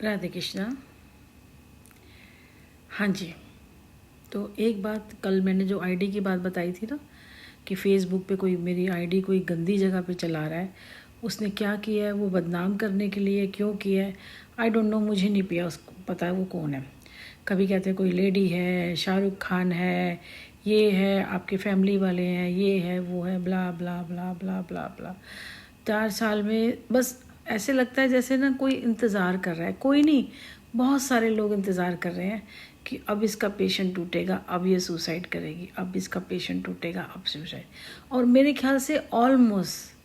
राधे कृष्णा। हाँ जी, तो एक बात, कल मैंने जो आईडी की बात बताई थी ना कि फेसबुक पे कोई मेरी आईडी कोई गंदी जगह पे चला रहा है, उसने क्या किया है, वो बदनाम करने के लिए क्यों किया है, आई डोंट नो, मुझे नहीं पिया उसको पता है वो कौन है। कभी कहते हैं कोई लेडी है, शाहरुख खान है, ये है, आपके फैमिली वाले हैं, ये है, वो है, ब्ला ब्ला ब्ला ब्ला ब्ला ब्ला। 4 साल में बस ऐसे लगता है जैसे ना कोई इंतज़ार कर रहा है, कोई नहीं, बहुत सारे लोग इंतज़ार कर रहे हैं कि अब इसका पेशेंट टूटेगा, अब ये सुसाइड करेगी, अब इसका पेशेंट टूटेगा, अब सुसाइड। और मेरे ख्याल से ऑलमोस्ट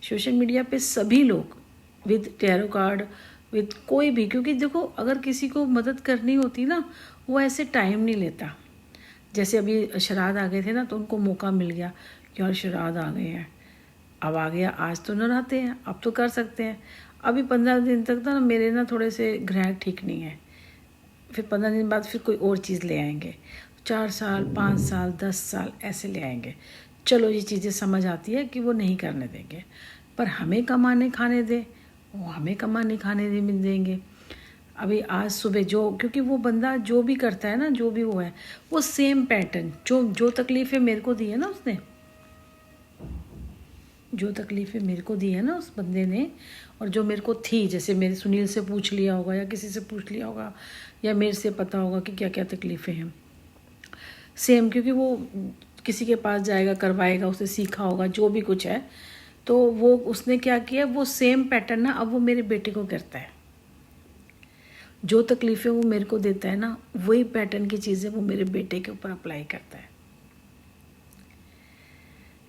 सोशल मीडिया पे सभी लोग विद टैरो कार्ड, विद कोई भी, क्योंकि देखो अगर किसी को मदद करनी होती ना, वो ऐसे टाइम नहीं लेता। जैसे अभी श्राद्ध आ गए थे ना, तो उनको मौका मिल गया कि यार श्राद्ध आ गए हैं, अब आ गया, आज तो न रहते हैं, अब तो कर सकते हैं। अभी 15 दिन तक ना मेरे ना थोड़े से ग्रह ठीक नहीं है, फिर 15 दिन बाद फिर कोई और चीज़ ले आएंगे, 4 साल 5 साल 10 साल ऐसे ले आएंगे। चलो ये चीज़ें समझ आती है कि वो नहीं करने देंगे, पर हमें कमाने खाने दे, वो हमें कमाने खाने देंगे। अभी आज सुबह जो, क्योंकि वो बंदा जो भी करता है ना, जो भी वो है, वो सेम पैटर्न, जो तकलीफ़ें मेरे को दी है ना उसने, जो तकलीफ़ें मेरे को दी है ना उस बंदे ने, और जो मेरे को थी, जैसे मेरे सुनील से पूछ लिया होगा या किसी से पूछ लिया होगा या मेरे से पता होगा कि क्या क्या तकलीफ़ें हैं, सेम, क्योंकि वो किसी के पास जाएगा, करवाएगा, उसने सीखा होगा जो भी कुछ है, तो वो उसने क्या किया, वो सेम पैटर्न ना अब वो मेरे बेटे को करता है। जो तकलीफ़ें वो मेरे को देता है ना, वही पैटर्न की चीज़ें वो मेरे बेटे के ऊपर अप्लाई करता है।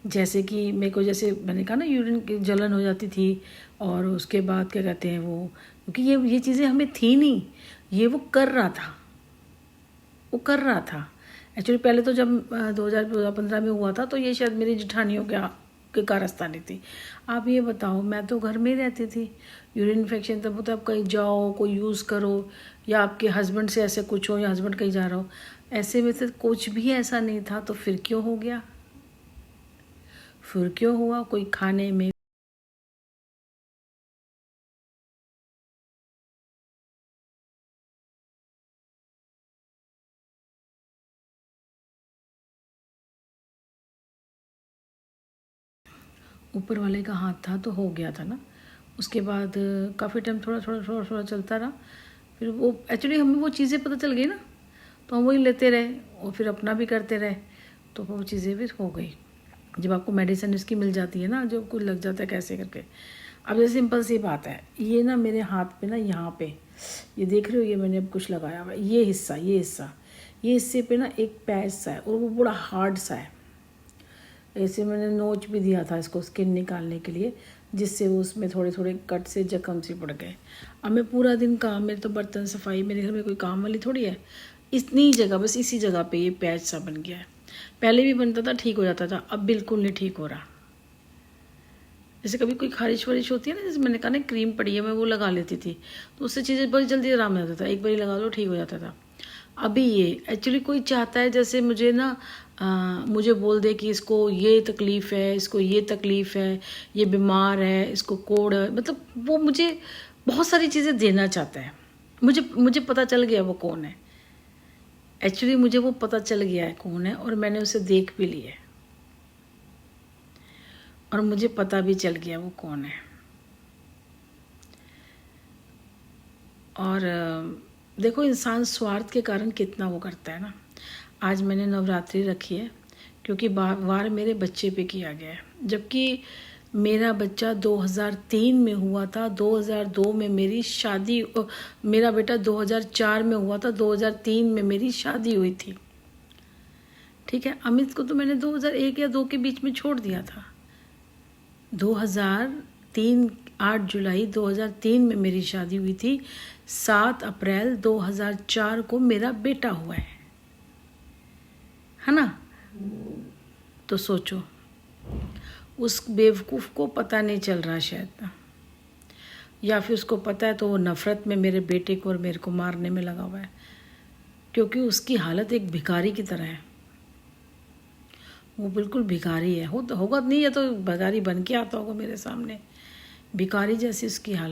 जैसे कि मेरे को, जैसे मैंने कहा ना, यूरिन की जलन हो जाती थी, और उसके बाद क्या कहते हैं वो, क्योंकि ये चीज़ें हमें थी नहीं, ये वो कर रहा था, वो कर रहा था। एक्चुअली पहले तो जब 2015 में हुआ था, तो ये शायद मेरी जेठानियों के कारस्तानी थी। आप ये बताओ, मैं तो घर में ही रहती थी, यूरिन इन्फेक्शन तब होता है, आप कहीं जाओ, कोई यूज़ करो, या आपके हस्बैंड से ऐसे कुछ हो, या हस्बैंड कहीं जा रहा हो, ऐसे में से कुछ भी ऐसा नहीं था, तो फिर क्यों हो गया, फिर क्यों हुआ, कोई खाने में ऊपर वाले का हाथ था, तो हो गया था ना। उसके बाद काफ़ी टाइम थोड़ा थोड़ा थोड़ा थोड़ा चलता रहा, फिर वो एक्चुअली हमें वो चीज़ें पता चल गई ना, तो हम वही लेते रहे और फिर अपना भी करते रहे, तो वो चीज़ें भी हो गई। जब आपको मेडिसिन इसकी मिल जाती है ना, जो कुछ लग जाता है कैसे करके। अब जैसे सिंपल सी बात है, ये ना मेरे हाथ पे ना, यहाँ पे ये देख रहे हो, ये मैंने अब कुछ लगाया हुआ है, ये हिस्सा ये हिस्से पे ना एक पैच सा है, और वो बड़ा हार्ड सा है। ऐसे मैंने नोच भी दिया था इसको स्किन निकालने के लिए, जिससे वो उसमें थोड़े थोड़े कट से जख्म से पड़ गए। अब मैं पूरा दिन काम, मेरे तो बर्तन सफाई, मेरे घर में कोई काम वाली थोड़ी है, इतनी जगह, बस इसी जगह पे ये पैच सा बन गया है। पहले भी बनता था, ठीक हो जाता था, अब बिल्कुल नहीं ठीक हो रहा। जैसे कभी कोई खारिश वारिश होती है ना, जैसे मैंने कहा ना क्रीम पड़ी है, मैं वो लगा लेती थी, तो उससे चीज़ें बहुत जल्दी आराम आ जाता था, एक बार लगा लो ठीक हो जाता था। अभी ये एक्चुअली कोई चाहता है जैसे मुझे ना मुझे बोल दे कि इसको ये तकलीफ़ है, इसको ये तकलीफ़ है, ये बीमार है, इसको कोढ़ है, मतलब वो मुझे बहुत सारी चीज़ें देना चाहता है। मुझे पता चल गया वो कौन है, एक्चुअली मुझे वो पता चल गया है कौन है, और मैंने उसे देख भी लिया है, और मुझे पता भी चल गया वो कौन है। और देखो इंसान स्वार्थ के कारण कितना वो करता है ना। आज मैंने नवरात्रि रखी है क्योंकि वार मेरे बच्चे पे किया गया है, जबकि मेरा बच्चा 2003 में हुआ था, 2002 में मेरी शादी, मेरा बेटा 2004 में हुआ था, 2003 में मेरी शादी हुई थी। ठीक है, अमित को तो मैंने 2001 या 2 के बीच में छोड़ दिया था। 2003 8 जुलाई 2003 में मेरी शादी हुई थी, 7 अप्रैल 2004 को मेरा बेटा हुआ है ना। तो सोचो, उस बेवकूफ़ को पता नहीं चल रहा शायद, या फिर उसको पता है तो वो नफ़रत में मेरे बेटे को और मेरे को मारने में लगा हुआ है, क्योंकि उसकी हालत एक भिखारी की तरह है। वो बिल्कुल भिखारी है, होगा नहीं, या तो भिखारी बन के आता होगा मेरे सामने, भिखारी जैसी उसकी हालत।